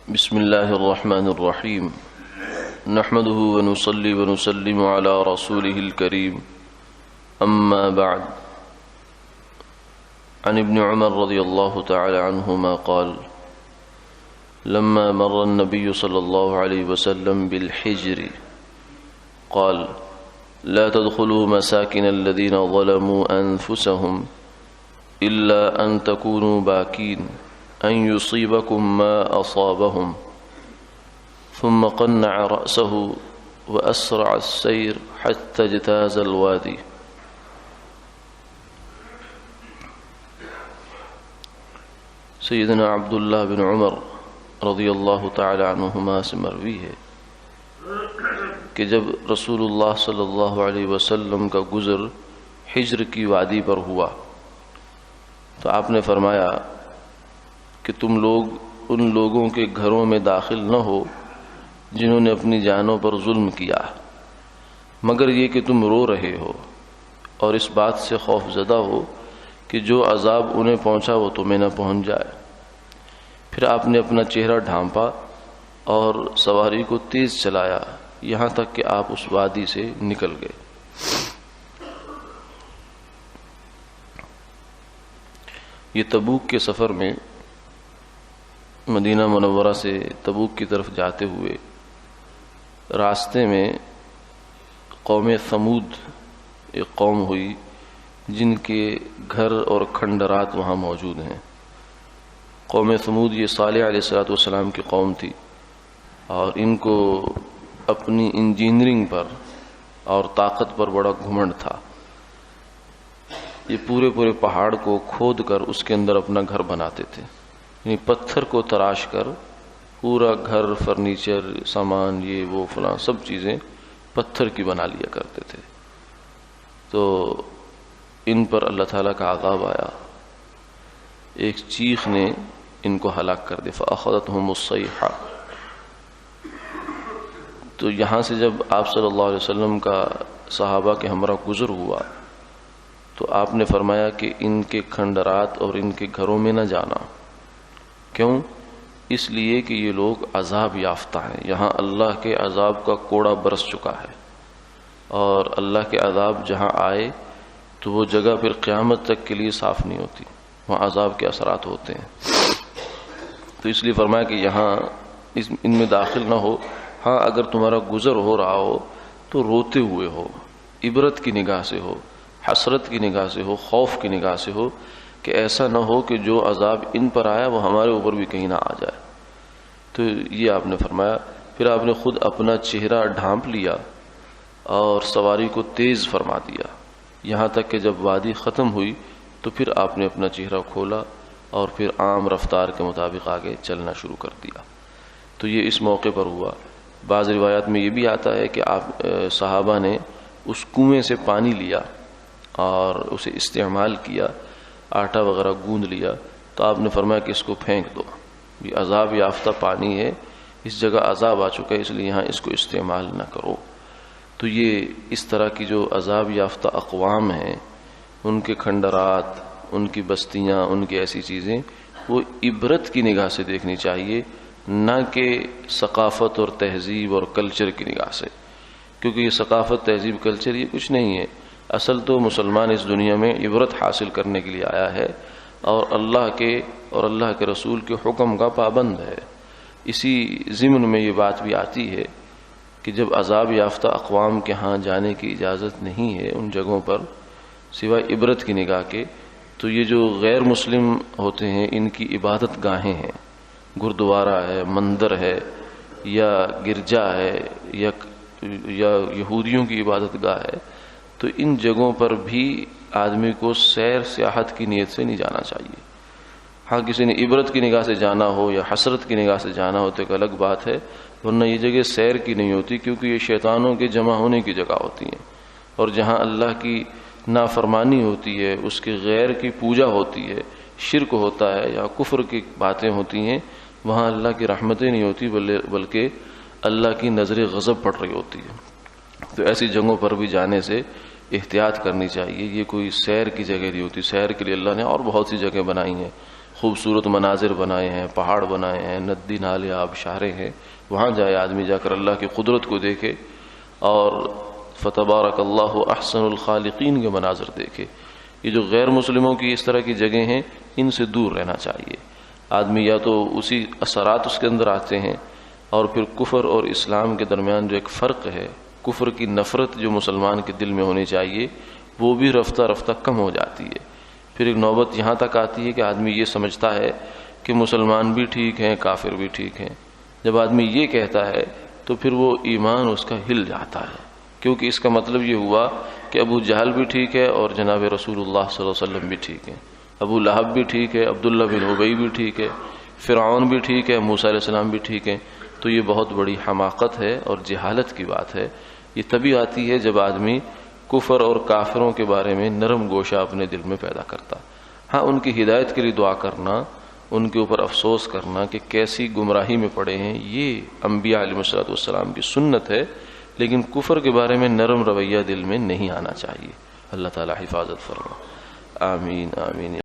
بسم الله الرحمن الرحيم نحمده ونصلي ونسلم على رسوله الكريم أما بعد عن ابن عمر رضي الله تعالى عنهما قال لما مر النبي صلى الله عليه وسلم بالحجر قال لا تدخلوا مساكن الذين ظلموا أنفسهم إلا أن تكونوا باكين أن يصيبكم ما أصابهم ثم قنع رأسه وأسرع السير حتى اجتاز الوادي. سیدنا عبداللہ بن عمر رضی اللہ تعالی عنہما سے مروی ہے کہ جب رسول اللہ صلی اللہ علیہ وسلم کا گزر حجر کی وادی پر ہوا تو آپ نے فرمایا کہ تم لوگ ان لوگوں کے گھروں میں داخل نہ ہو جنہوں نے اپنی جانوں پر ظلم کیا، مگر یہ کہ تم رو رہے ہو اور اس بات سے خوف زدہ ہو کہ جو عذاب انہیں پہنچا وہ تمہیں نہ پہنچ جائے۔ پھر آپ نے اپنا چہرہ ڈھانپا اور سواری کو تیز چلایا یہاں تک کہ آپ اس وادی سے نکل گئے۔ یہ تبوک کے سفر میں مدینہ منورہ سے تبوک کی طرف جاتے ہوئے راستے میں قوم ثمود ایک قوم ہوئی جن کے گھر اور کھنڈرات وہاں موجود ہیں۔ قوم ثمود یہ صالح علیہ السلام کی قوم تھی اور ان کو اپنی انجینئرنگ پر اور طاقت پر بڑا گھمنڈ تھا۔ یہ پورے پہاڑ کو کھود کر اس کے اندر اپنا گھر بناتے تھے، یعنی پتھر کو تراش کر پورا گھر، فرنیچر، سامان، یہ وہ فلاں سب چیزیں پتھر کی بنا لیا کرتے تھے۔ تو ان پر اللہ تعالیٰ کا عذاب آیا، ایک چیخ نے ان کو ہلاک کر دیا، فأخذتهم الصیحہ۔ تو یہاں سے جب آپ صلی اللہ علیہ وسلم کا صحابہ کے ہمراہ گزر ہوا تو آپ نے فرمایا کہ ان کے کھنڈرات اور ان کے گھروں میں نہ جانا۔ کیوں؟ اس لیے کہ یہ لوگ عذاب یافتہ ہیں، یہاں اللہ کے عذاب کا کوڑا برس چکا ہے، اور اللہ کے عذاب جہاں آئے تو وہ جگہ پھر قیامت تک کے لیے صاف نہیں ہوتی، وہاں عذاب کے اثرات ہوتے ہیں۔ تو اس لیے فرمایا کہ یہاں ان میں داخل نہ ہو۔ ہاں اگر تمہارا گزر ہو رہا ہو تو روتے ہوئے ہو، عبرت کی نگاہ سے ہو، حسرت کی نگاہ سے ہو، خوف کی نگاہ سے ہو، کہ ایسا نہ ہو کہ جو عذاب ان پر آیا وہ ہمارے اوپر بھی کہیں نہ آ جائے۔ تو یہ آپ نے فرمایا۔ پھر آپ نے خود اپنا چہرہ ڈھانپ لیا اور سواری کو تیز فرما دیا یہاں تک کہ جب وادی ختم ہوئی تو پھر آپ نے اپنا چہرہ کھولا اور پھر عام رفتار کے مطابق آگے چلنا شروع کر دیا۔ تو یہ اس موقع پر ہوا۔ بعض روایات میں یہ بھی آتا ہے کہ آپ صحابہ نے اس کنویں سے پانی لیا اور اسے استعمال کیا، آٹا وغیرہ گوندھ لیا، تو آپ نے فرمایا کہ اس کو پھینک دو، یہ عذاب یافتہ پانی ہے، اس جگہ عذاب آ چکا ہے، اس لیے یہاں اس کو استعمال نہ کرو۔ تو یہ اس طرح کی جو عذاب یافتہ اقوام ہیں ان کے کھنڈرات، ان کی بستیاں، ان کی ایسی چیزیں وہ عبرت کی نگاہ سے دیکھنی چاہیے، نہ کہ ثقافت اور تہذیب اور کلچر کی نگاہ سے، کیونکہ یہ ثقافت، تہذیب، کلچر یہ کچھ نہیں ہے۔ اصل تو مسلمان اس دنیا میں عبرت حاصل کرنے کے لیے آیا ہے اور اللہ کے رسول کے حکم کا پابند ہے۔ اسی ضمن میں یہ بات بھی آتی ہے کہ جب عذاب یافتہ اقوام کے ہاں جانے کی اجازت نہیں ہے ان جگہوں پر سوائے عبرت کی نگاہ کے، تو یہ جو غیر مسلم ہوتے ہیں ان کی عبادت گاہیں ہیں، گردوارہ ہے، مندر ہے، یا گرجا ہے، یا یہودیوں کی عبادت گاہ ہے، تو ان جگہوں پر بھی آدمی کو سیر سیاحت کی نیت سے نہیں جانا چاہیے۔ ہاں کسی نے عبرت کی نگاہ سے جانا ہو یا حسرت کی نگاہ سے جانا ہو تو ایک الگ بات ہے، ورنہ یہ جگہ سیر کی نہیں ہوتی، کیونکہ یہ شیطانوں کے جمع ہونے کی جگہ ہوتی ہیں، اور جہاں اللہ کی نافرمانی ہوتی ہے، اس کے غیر کی پوجا ہوتی ہے، شرک ہوتا ہے یا کفر کی باتیں ہوتی ہیں، وہاں اللہ کی رحمتیں نہیں ہوتی بلکہ اللہ کی نظر غضب پڑ رہی ہوتی ہے۔ تو ایسی جگہوں پر بھی جانے سے احتیاط کرنی چاہیے۔ یہ کوئی سیر کی جگہ نہیں ہوتی، سیر کے لیے اللہ نے اور بہت سی جگہ بنائی ہیں، خوبصورت مناظر بنائے ہیں، پہاڑ بنائے ہیں، ندی نالے آبشاریں ہیں، وہاں جائے آدمی، جا کر اللہ کی قدرت کو دیکھے اور فتبارک اللہ احسن الخالقین کے مناظر دیکھے۔ یہ جو غیر مسلموں کی اس طرح کی جگہیں ہیں، ان سے دور رہنا چاہیے آدمی، یا تو اسی اثرات اس کے اندر آتے ہیں، اور پھر کفر اور اسلام کے درمیان جو ایک فرق ہے، کفر کی نفرت جو مسلمان کے دل میں ہونی چاہیے وہ بھی رفتہ رفتہ کم ہو جاتی ہے۔ پھر ایک نوبت یہاں تک آتی ہے کہ آدمی یہ سمجھتا ہے کہ مسلمان بھی ٹھیک ہیں، کافر بھی ٹھیک ہیں۔ جب آدمی یہ کہتا ہے تو پھر وہ ایمان اس کا ہل جاتا ہے، کیونکہ اس کا مطلب یہ ہوا کہ ابو جہل بھی ٹھیک ہے اور جناب رسول اللہ صلی اللہ علیہ وسلم بھی ٹھیک ہیں، ابو لہب بھی ٹھیک ہے، عبداللہ بن ابی بھی ٹھیک ہے، فرعون بھی ٹھیک ہے، موسیٰ علیہ السلام بھی ٹھیک ہیں۔ تو یہ بہت بڑی حماقت ہے اور جہالت کی بات ہے۔ یہ تبھی آتی ہے جب آدمی کفر اور کافروں کے بارے میں نرم گوشہ اپنے دل میں پیدا کرتا۔ ہاں، ان کی ہدایت کے لیے دعا کرنا، ان کے اوپر افسوس کرنا کہ کیسی گمراہی میں پڑے ہیں، یہ انبیاء علیہ الصلوۃ والسلام کی سنت ہے، لیکن کفر کے بارے میں نرم رویہ دل میں نہیں آنا چاہیے۔ اللہ تعالی حفاظت فرما، آمین آمین۔